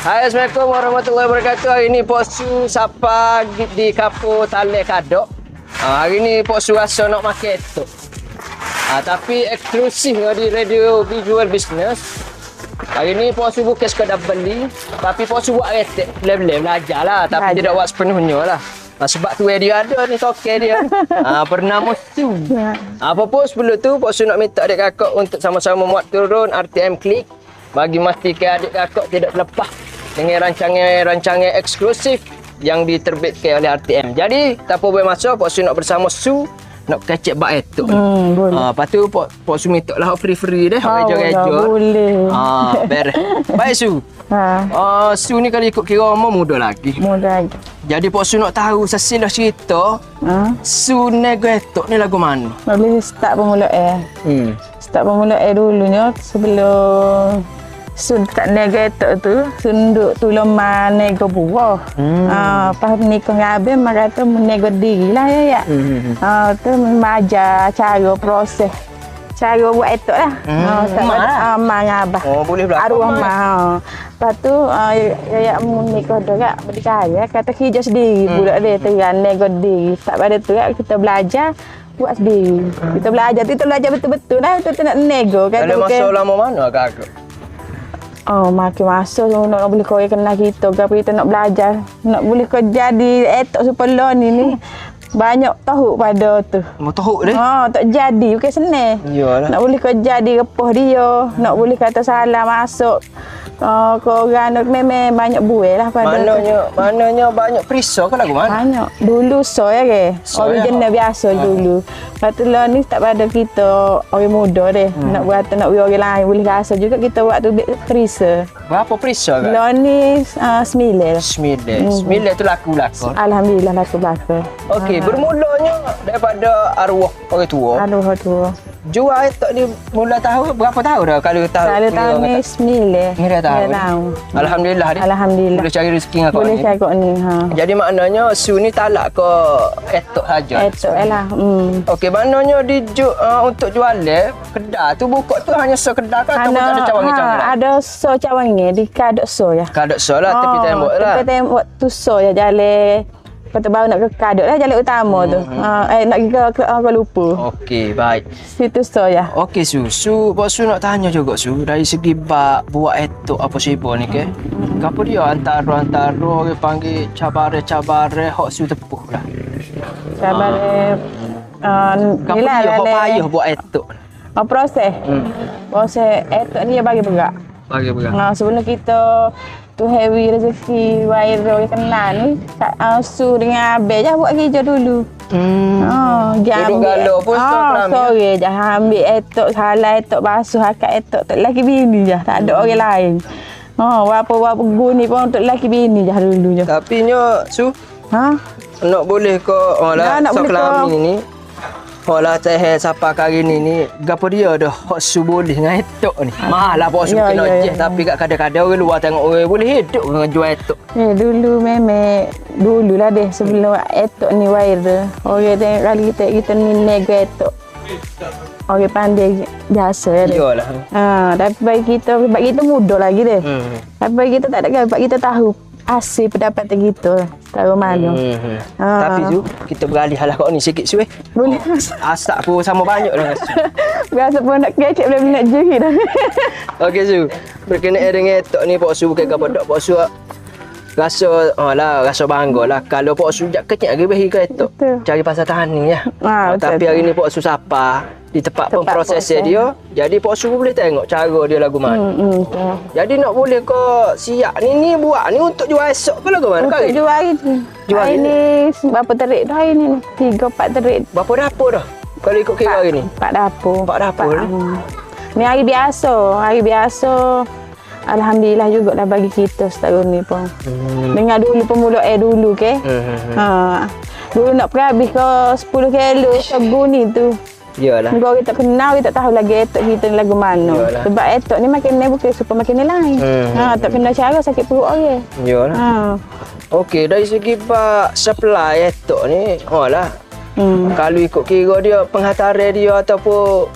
Hai, Assalamualaikum warahmatullahi wabarakatuh. Hari ni Pok Su sapa di Kapur Taleh Kadok. Hari ni Pok Su rasa nak makan tu. Tapi eksklusif di Radio Visual Business. Hari ni Pok Su bukan sekadar beli, tapi Pok Su buat retek. Boleh-boleh belajar lah, tapi tidak buat sepenuhnya lah. Sebab tu dia ada ni token dia. Bernama Su. Apa pun sebelum tu Pok Su nak minta adik kakak untuk sama-sama muat turun RTM Klik bagi memastikan adik kakak tidak terlepas dengan rancangan eksklusif yang diterbitkan oleh RTM. Jadi, tanpa buang masa, Pok Su nak bersama Su nak kecek bak etok. Lepas tu Pok Su minta lah free deh, reja-reja. Boleh. Beres. Baik Su. Su ni kalau ikut kira umur muda lagi. Muda lagi. Jadi Pok Su nak tahu sesilah cerita Su nego etok ni lagu mana? Boleh start bermula Start bermula dulunya sebelum Sun tak nego etok tu, sunduk tolong nego buah. Pas nikah dengan abang, mak kata menego diri lah ya. Tu mengajar cara proses. Cara buat etok lah. Mak dengan abah. Boleh belakang. Arwah mak. Lepas tu, ya menikah dekat berdikaya, kata kerja sendiri. Budak dia terang nego diri. Tak pada tu kita belajar. Buat sendiri. Kita belajar betul-betul lah. Kita nak nego. Ada masa lama mana kakak? Makin masa nak boleh kau kenal kita, kita nak belajar, nak boleh kau jadi etok supaya ni banyak tahu pada tu. Mau tahu deh. Tak jadi bukan senang. Iyalah. Nak boleh kau jadi repoh dia, nak boleh kata salah masuk. Kau orang memang banyak buih lah pada Mananya banyak perisa ke lagu mana? Banyak. Dulu so ya ke? Original biasa dulu. Lepas tu lah ni tak pada kita orang muda deh. Nak buat nak orang lain boleh rasa juga kita buat tu perisa. Berapa perisa kan? Lah ni 9. 9 tu laku. Alhamdulillah laku belaka. Okey, bermulanya daripada arwah orang tua. Arwah tua. Jual etok ni mula tahun berapa tahun dah kalau tahu? Kalau tahun ni 9. 9 tahun. Alhamdulillah dia. Alhamdulillah. Boleh cari rezeki dengan kau ni. Boleh cari kau ni. Jadi maknanya Su ni talak ke etok saja. Etok lah. Okey, maknanya untuk jual kedai tu buka tu hanya so kedai ke ataupun ada cawangan-cawangan? Ada so cawangan di kadok so ya. Kadok so lah, tepi tembok lah. Tepi tembok tu so ya jalan. Lepas tu baru nak ke kadok lah jalan utama tu. Nak pergi ke aku lupa. Okey, baik. Situ so ya. Okey Su, Pok Su nak tanya juga Su, dari segi buat etok apa siapa ni ke? Apa dia antara orang panggil cabare hak Su tepuh lah. Cabare apa dia hak payah buat etok? Proses. Proses etok ni bagi berat. Sebelum kita tu heavy rezeki viral kenal ni Su dengan abang je buat kerja dulu. Duduk galau pun sore je ambil etok halal etok basuh akak etok tak lelaki bini je, tak ada orang lain. Berapa guni pun untuk lelaki bini je dulu je. Tapi nya Su nak boleh ke Soklami ni lah teh siapa kali ni gapo dia dah hak Su boleh dengan etok ni. Mahal lah Pok Su kena tapi kat kadang-kadang orang luar tengok orang boleh hidup dengan jual etok. Dulu memang dululah deh sebelum etok ni viral. Orang tengok kali kita ni nego etok. Orang pandai biasa deh. Iyalah. Tapi bagi kita muda lagi deh. Tapi bagi kita tak ada bagi kita tahu asli pendapatan kita tahu mana. Tapi Su, kita beralih halah kau ni sikit Su. Boleh. Asak pun sama banyak dah Su. Biasa pun nak kecek boleh nak juri dah. Okey Su, berkenaan dengan etok ni Pok Su bukan gapo dak Pok Su rasa bangga lah kalau Pok Su jak kecek lagi bagi ke etok. Cari pasal tani ya. Tapi hari ni Pok Su sapa di tempat pemprosesnya dia. Jadi Pok Su boleh tengok cara dia lagu mana. Jadi nak boleh ke siap ni buat ni untuk jual esok ke lagu mana? Untuk jual hari ni. Jual ini berapa terik dah hari ni? 3-4 terik. Berapa dapur dah? Kalau ikut kira hari ni? 4 dapur. 4 dapur. Ni hari biasa. Alhamdulillah juga dah bagi kita setahun ni pun. Dengan dulu pemula dulu ke. Dulu nak pergi habis ke 10 kilo seguni tu. Iyalah. Kalau kita kenal, kita tahu lagi etok kita ni lagu mana. Yalah. Sebab etok ni makin ni bukan super makin ni lain. Tak kenal cara sakit perut orang. Iyalah. Okey, dari segi supply etok ni, lah. Kalau ikut kira dia, penghantaran dia ataupun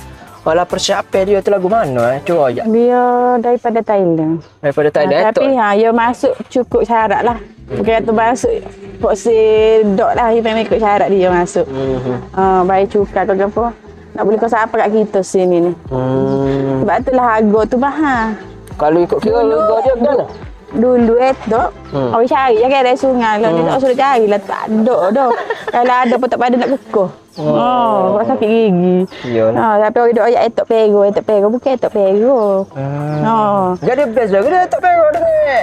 Kalau persiapan dia tu lagu mana Cuba ajak. Dia daripada Thailand. Daripada Thailand Tapi dia masuk cukup syarat lah. Bukan tu masuk poksi dok lah. Dia memang ikut syarat dia masuk. Bayar cukai ke apa. Tak boleh kau siapa kat kita sini ni. Sebab tu lah harga tu mahal. Kalau ikut kira harga dia berapa? Dulu etok, orang cari je kan dari sungai. Kalau dia tak suruh cari lah, tak ada dah. Kalau ada pun tak pada nak kekuh. Kau sakit gigi. Iyalah. Tapi orang duk ayat etok pego. Bukan etok pego. Jadi best lah. Dia tak perlu dengan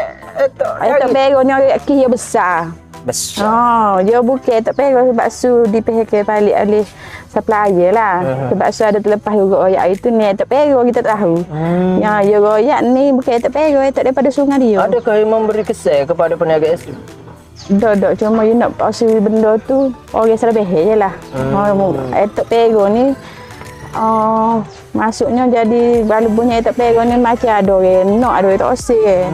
Etok pego ni orang kis dia besar. besar. Dia bukan etok pego sebab su dipehek balik oleh supplier lah. Sebab su ada terlepas juga royak itu ni etok pego kita tahu. Ya, dia royak ni bukan etok pego, etok daripada sungai dia. Adakah yang memberi kesan kepada peniaga SU? Dok, cuma you nak pasal benda tu orang selebih je lah. Etok pego ni masuknya jadi balubnya etok pego ni macam ada orang nak ada orang tak osir.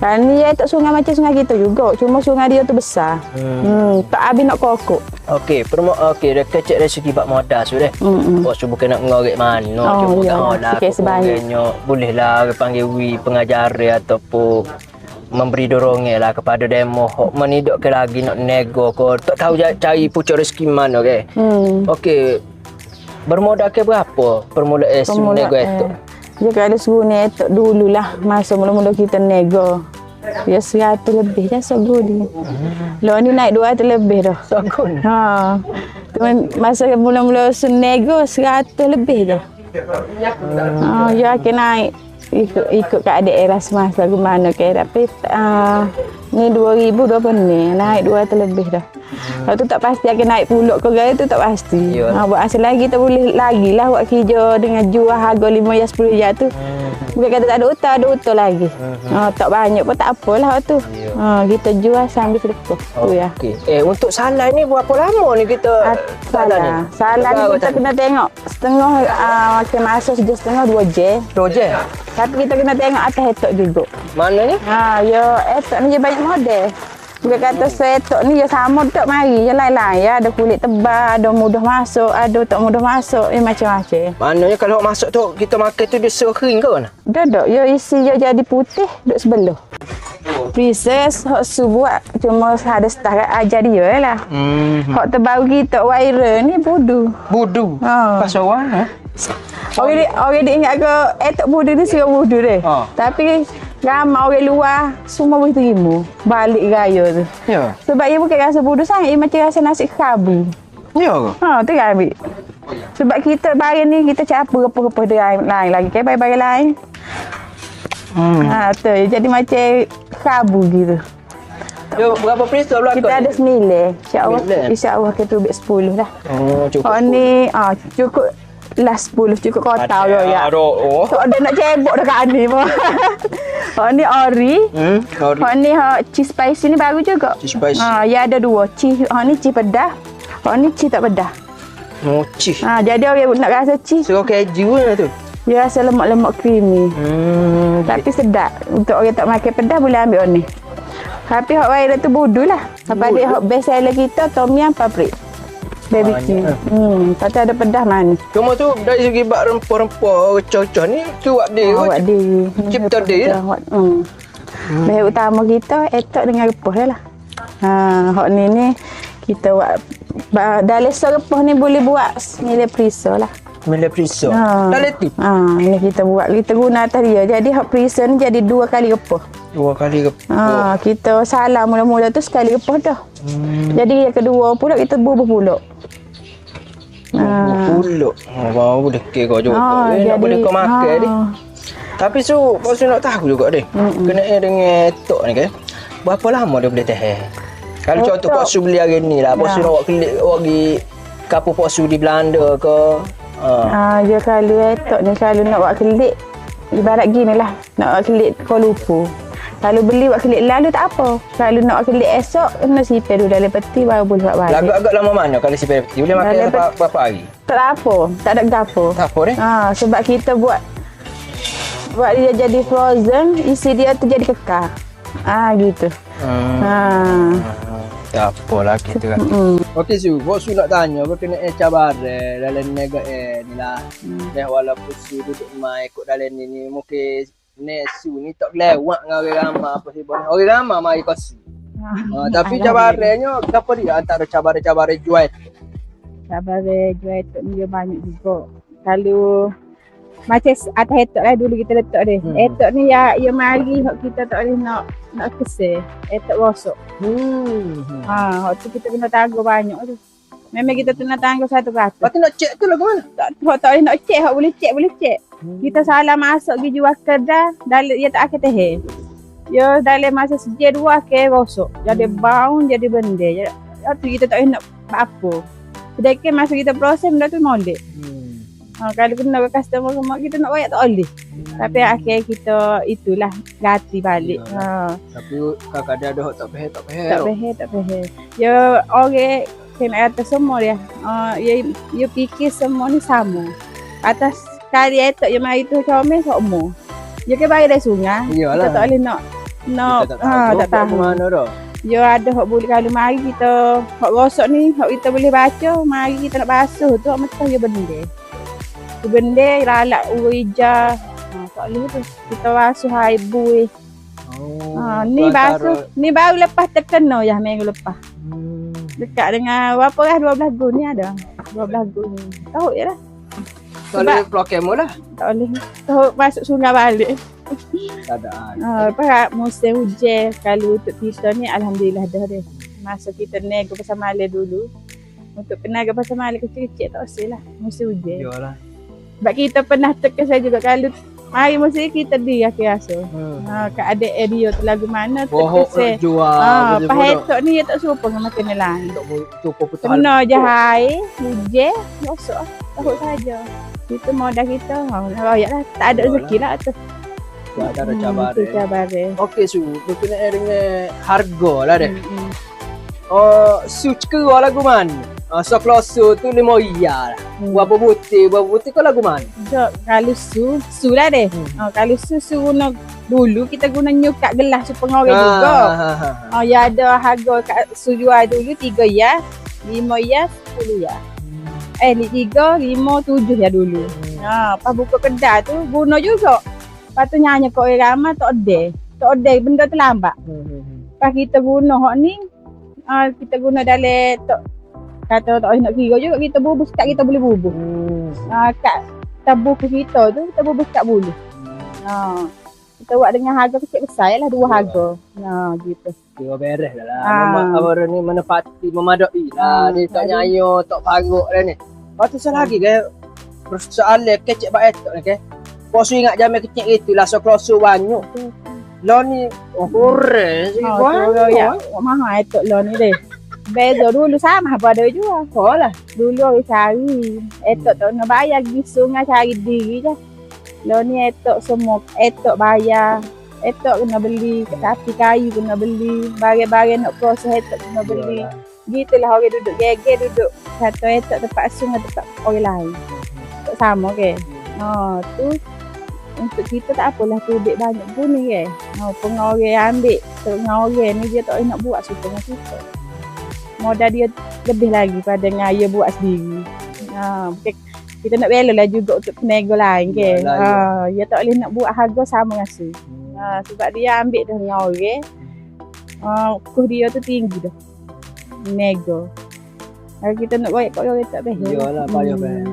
Dan ni etok sungai macam sungai kita juga, cuma sungai dia tu besar. Tak habis nak kokok. Okey, dah kecek dari segi bab modal sudah. Bos bukan nak ngorek mana, cuma ya, modal sikit sebanyak. Bolehlah panggil pengajar ataupun memberi dorongan lah kepada demo hok menidakkan lagi nak nego ko tak tahu cari pucuk rezeki mana ke. Okey. Bermodal ke berapa permulaan nego itu? Dia kalau suruh ni etok dululah masa mula-mula kita nego. Dia 100 lebih dah segun ni. Lo ni naik 200 lebih dah. Segun. Masa mula-mula nego 100 lebih dah. Ya akan naik ikut keadaan era semasa ke mana ke. Tapi ni 2000 ni naik 200 lebih dah. Kalau tu tak pasti akan naik pulak ke gaya tu tak pasti. Buat asal lagi kita boleh lagi lah buat kerja dengan jual harga 5 ya 10 ya tu. Bukan kata tak ada utang lagi. Tak banyak pun tak apalah tu. Kita jual sambil sedekah tu ya. Okey. Untuk salai ni berapa lama ni kita salah ni kita kena tengok setengah makan masa setengah 2 jam. 2 jam. Tapi kita kena tengok atas etok juga. Mana ni? Ya etok ni dia banyak model. Bukan kata setok ni dia sama tak mari. Dia lain-lain ya. Ada kulit tebal, ada mudah masuk, ada tak mudah masuk. Macam-macam. Maknanya kalau masuk tu kita makan tu dia kering ke mana? Dah. Dia isi dia jadi putih duk sebelah. Princess hok su buat cuma ada start ajar dia lah. Hok terbaru kita viral ni budu. Budu. Pasal warna. Orang dia ingat ke etok budu ni siapa budu dia. Tapi ramai orang luar semua boleh terima balik gaya tu. Ya. Sebab dia bukan rasa bodoh sangat, dia macam rasa nasi kerabu. Ya ke? Tu kan ambil. Sebab kita barang ni kita campur apa-apa dia lain lagi. Kan barang lain. Tu jadi macam kerabu gitu. Dia berapa perisau belakang? Kita ada 9. InsyaAllah kita ambil 10 dah. Cukup. Ni cukup last 10 cukup kota ya. Tak ada nak cebok dekat ni pun. Ni ori. Ni cheese spicy ni baru juga. Cheese spicy. Ya ada 2. Cheese ni cheese pedas. Ni cheese tak pedas. Cheese. Jadi orang nak rasa cheese. Serau keju lah tu. Dia rasa lemak-lemak creamy. Tapi sedap. Untuk orang tak makan pedas boleh ambil ni. Tapi hot viral tu budu lah. Apa dia hot best seller kita tom yum paprik. BBQ. Tapi ada pedas manis. Cuma tu dari segi bak rempah-rempah cocok ni tu buat dia. Buat dia. Cipta dia. Bahan utama kita etok dengan repah lah. Hot ni kita buat dalam serepah ni boleh buat nilai perisa lah. Nilai perisa. Dalam tu. Ini kita buat kita guna atas dia. Jadi hot perisa ni jadi 2 kali repah. 2 kali repah. Kita salah mula-mula tu sekali repah dah. Jadi yang kedua pula kita bubuh pulak. Pulak. Boleh kira juga. Nak boleh kau makan ni. Tapi kau nak tahu juga deh. Kena dengan tok ni kan. Berapa lama dia boleh tahan? Kalau contoh Pak Su beli hari ni lah. Pak Su nak buat pergi kapur Pak Su di Belanda ke. Dia kalau tok ni kalau nak buat kelik. Ibarat gini lah. Nak buat kelik Kuala Lumpur. Kalau beli buat kelik lalu tak apa. Kalau nak buat kelik esok, kena sipir dulu dalam peti baru boleh buat balik. Agak-agak lama mana kalau sipir peti? Boleh makan berapa hari? Tak apa. Tak ada gapo. Tak apa deh? Sebab kita buat dia jadi frozen, isi dia tu jadi kekal. Gitu. Tak apalah kita kan. Okey Su, bos Su nak tanya berkenaan cabaran dalam negara ni lah. Dah walaupun Su duduk mai ikut dalam ni mungkin Su ni tak lewat dengan orang ramai apa sih boleh. Orang ramai mari ke Su. Tapi cabarannya apa dia antara cabaran-cabaran jual? Cabaran jual tu dia banyak juga. Kalau macam atas etok lah dulu kita letak dia. Etok ni ya mari hok kita tak boleh nak kesel. Etok rosak. Hok tu kita kena tangguh banyak tu. Memang kita kena tangguh 100%. Lepas tu nak cek tu lah ke mana? Tak boleh nak cek, hok boleh cek. Kita salah masuk pergi jual kedai, dalam dia tak akan tahan. Ya dalam masa sejak 2 akan rosak. Jadi bau, jadi benda. Ya tu kita tak boleh nak apa. Sedangkan masa kita proses benda tu molek. Kalau kena ke customer rumah kita nak bayar tak boleh. Tapi akhir kita itulah ganti balik. Tapi kadang-kadang ada hok tak faham. Tak faham. Ya orang kena atas semua dia. Ya fikir semua ni sama. Atas kali etok yang mari tu comel semua. Ya ke bayar dari sungai. Kita tak boleh nak tak tahu mana dah. Ya ada hok boleh kalau mari kita hok rosak ni hok kita boleh baca, mari kita nak basuh tu hok macam ya benda. Benda ralak urija. Tak boleh tu. Kita basuh air buih. Ni basuh. Ni baru lepas terkena ya minggu lepas. Dekat dengan berapa lah 12 gun ni ada. 12 gun ni. Tahu je lah. Tak boleh pelakemu lah. Tak boleh. Tahu masuk sungai balik. Tak ada. Lepas musim hujan kalau untuk kita ni alhamdulillah dah deh. Masa kita nego pasal malam dulu. Untuk penaga pasal malam kecil-kecil tak usah lah. Musim hujan. Yalah. Sebab kita pernah terkesan juga kalau mari mesti kita di akhir asuh. Kat adik dia tu lagu mana terkesan. Jual. Pahetok ni dia tak serupa dengan makan lain. Cukup putus kena je air, hujan, rosak. Takut saja. Kita modal kita, royak lah. Tak ada rezeki lah tu. Tak ada cabaran. Okey Su, berkenaan dengan harga lah deh. Su cekera lagu mana? So kloso tu 5 riyal lah. Berapa butir kau lagu mana? Kalau su lah deh. Kalau su guna dulu kita guna nyukat gelas su pengawet juga. Ya ada harga kat su jual dulu 3 ya, 5 ya, 10 ya. 3, 5, 7 ya dulu. Pas buka kedai tu guna juga. Lepas tu nyanyi kat orang ramai tak ada benda terlambat. Pas kita guna hok ni kita guna dalam kata tak nak kira juga kita bubus kat kita boleh bubus. Kat tabur kita tu kita bubus kat bulu. Kita buat dengan harga kecil besar lah 2 harga. Gitu. Dia beres dah lah. Apa ni menepati memadai lah. Dia tak nyayo, tak paruk dah ni. Lepas tu salah lagi ke persoalan kecik bak etok ni ke. Kau ingat zaman kecil itu lah so kloso banyak tu. Lo ni kurang sikit ya. Mahal etok lo ni deh. Beza dulu sama apa ada juga. Lah. Dulu orang cari. Etok tak nak bayar pergi sungai cari diri je. Lo ni etok semua. Etok bayar. Etok kena beli. Tapi kayu kena beli. Barang-barang nak proses etok kena beli. Gitulah orang duduk geger duduk. Satu etok tempat sungai tempat orang lain. Tak sama ke. Tu untuk kita tak apalah tu duit banyak pun ni ke. Pengorang ambil. Pengorang ni dia tak nak buat suka dengan kita. Modal dia lebih lagi pada ngaya buat sendiri. Kita nak bela lah juga untuk peniaga lain ke. Dia tak boleh nak buat harga sama dengan su. Sebab dia ambil dah dengan orang. Kos dia tu tinggi dah. Peniaga. Kalau kita nak goyak kat orang tak faham. Yalah payah faham.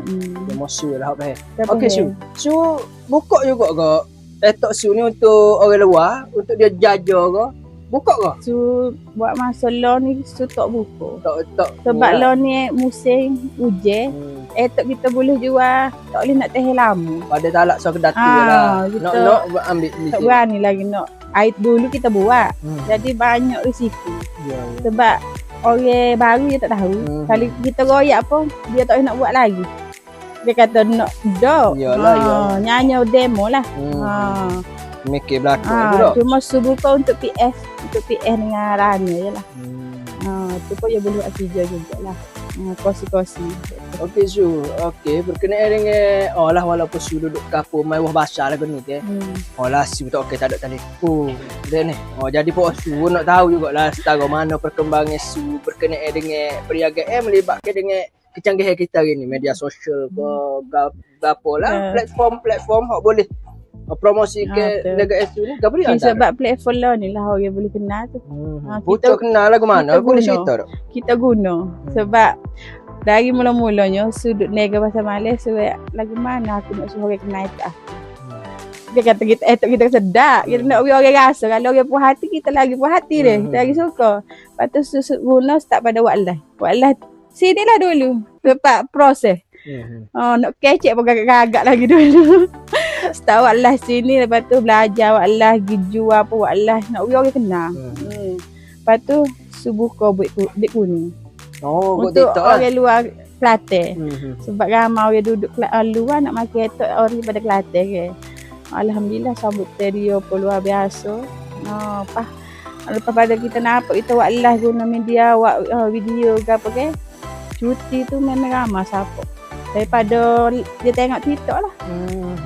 Dia mosu lah hak faham. Okey Su buka juga ke etok Su ni untuk orang luar, untuk dia jaja ke? Buka ke? Su buat masa lo ni su tak buka. Tak. Sebab lo ni musim hujan. Etok kita boleh jual, tak boleh nak tahan lama. Pada talak so kedati lah. Nak ambil ni. Tak berani lagi nak. Air dulu kita buat. Jadi banyak risiko. Sebab orang baru dia tak tahu. Kalau kita royak pun dia tak boleh nak buat lagi. Dia kata nak dok. Nyanyi demo lah. Mikir belakang tu dah. Cuma subuh kau untuk PS dengan Rana je lah. Tu pun dia boleh buat kerja jugalah. Kosi-kosi. Okey Su, okey berkenaan dengan lah walaupun Su duduk kapur mai wah basah lagu ni ke. Lah Su tak okey tak ada telefon. Dia ni. Jadi pok Su nak tahu jugalah setara mana perkembangan Su berkenaan dengan perniagaan melibatkan dengan kecanggihan kita hari ni, media sosial ke gapo lah, platform hok boleh promosi ke negara Su ni gapo dia sebab platform lah ni lah orang boleh kenal tu. Kita kenal lagu mana boleh cerita tak? Kita guna sebab dari mula-mulanya sudut nega pasal Malaysia lagu mana aku nak suruh orang kenal tak. Dia kata kita sedap, kita nak orang rasa, kalau orang puas hati kita lagi puas hati dia, kita lagi suka. Lepas tu guna start pada waklah sini lah dulu tempat proses. Nak kecek pun gagak lagi dulu. Start waklah sini, lepas tu belajar waklah, pergi jual apa waklah, nak orang kenal. Lepas tu subuh kau buat kuning. Untuk orang luar Kelantan. Sebab ramai orang duduk luar nak makan etok orang pada Kelantan ke. Alhamdulillah sambut terio pun luar biasa. Lepas pada kita nampak kita buat live guna media, buat video ke apa ke. Cuti tu memang ramai siapa. Daripada dia tengok TikTok lah.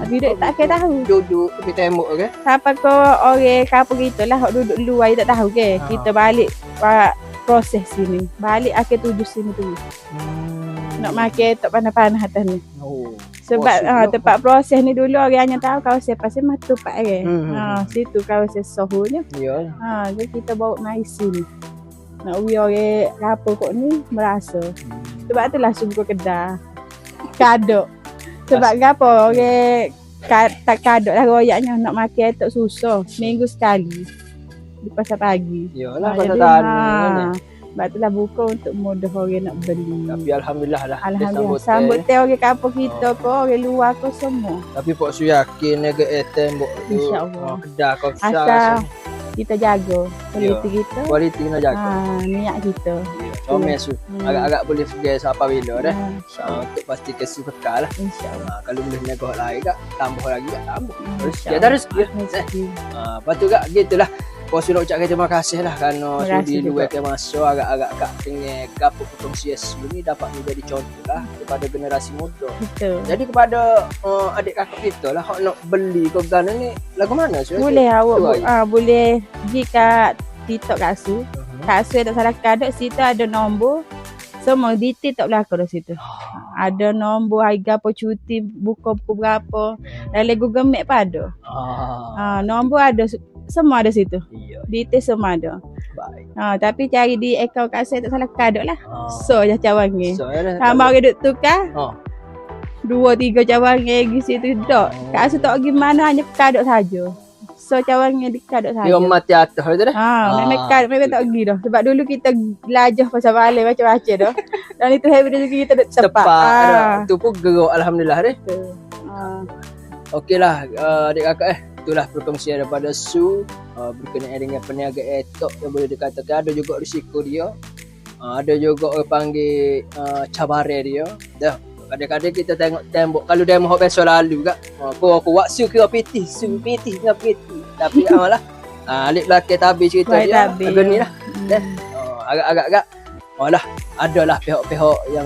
Dia tak kira tahu. Duduk di tembok ke. Siapa ko orang kapal kita lah duduk luar dia tak tahu ke. Kita balik proses sini. Balik akhir tujuh sini tu. Nak makan tak panas-panas atas ni. Sebab tempat proses ni dulu orang hanya tahu kawasan pasal matu pak ke. Situ kawasan Sohonya. Ya. Jadi kita bawa mai sini. Nak orang kapal kok ni merasa. Sebab itulah subuh kedai. Kadok. Sebab gapo orang tak kadok lah royaknya nak makan tak susah. Seminggu sekali. Di pasar pagi. Yalah pasar tanah. Sebab itulah buka untuk mudah orang nak beli. Tapi alhamdulillah lah. Alhamdulillah. Sambut teh orang kampung kita ko, orang luar ko semua. Tapi Pok Su yakin negara tembok tu. InsyaAllah. Kedai kau asal kita jaga kualiti kita. Kualiti kena jaga. Niat kita. Comel Su. Agak-agak boleh pergi siapa bila dah. Untuk pastikan Su kekal lah. InsyaAllah. Kalau boleh negara lain kak, tambah lagi kak, tambah. Dia dah rezeki. Lepas tu kak, gitulah. Pok Su nak ucapkan terima kasih lah kerana sudi luarkan masa agak-agak kak dengan gapo perkongsian Su ni dapat menjadi contoh lah kepada generasi muda. Betul. Jadi kepada adik kakak kita lah, hak nak beli ke gana ni lagu mana Su? Boleh awak boleh pergi kat TikTok Kak Su. Kak Su tak salah kadok situ ada nombor. Semua detail tak berlaku di situ. Ada nombor harga apa cuti, buka pukul berapa. Dalam Google Map pun ada. Nombor ada, semua ada situ. Detail semua ada. Baik. Tapi cari di akaun Kak Su tak salah kadok lah. So je cawangan. So, Sama orang duk tukar. 2-3 cawangan di situ tak. Kak Su tak pergi mana, hanya kadok saja. So cawangan di kadok saja. Dia mati atas tu dah. Memang kadok memang tak pergi dah. Sebab dulu kita belajar pasal balai macam-macam dah. Dan itu habis rezeki kita duk tepat. Tu pun gerok alhamdulillah deh. Okeylah adik kakak itulah perkongsian daripada Su berkenaan dengan perniagaan etok yang boleh dikatakan ada juga risiko dia. Ada juga orang panggil cabaran dia. Dah kadang-kadang kita tengok tembok kalau demo hok biasa lalu kak. Aku buat Su kira pitih, Su pitih dengan pitih. Tapi lah alik belakang tabir cerita dia. Agak ni lah. Agak-agak lah adalah pihak-pihak yang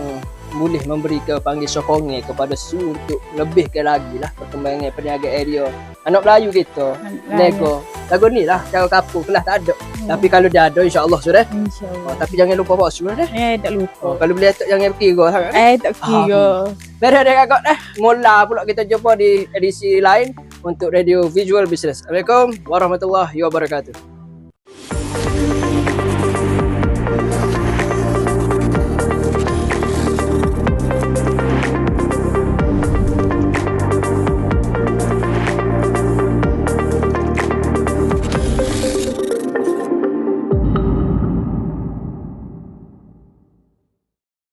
boleh memberi panggil sokongan kepada Su untuk lebihkan lagi lah perkembangan perniagaan dia. Anak Melayu kita, nego. Lagu ni lah, cara kapur kelas tak ada. Tapi kalau dia ada insya-Allah sudah. InsyaAllah. Tapi jangan lupa Pak Su dah. Tak lupa. Kalau boleh etok jangan kira sangat. Tak kira. Biar ada kakak dah. Mula pula kita jumpa di edisi lain untuk Radio Visual Business. Assalamualaikum warahmatullahi wabarakatuh.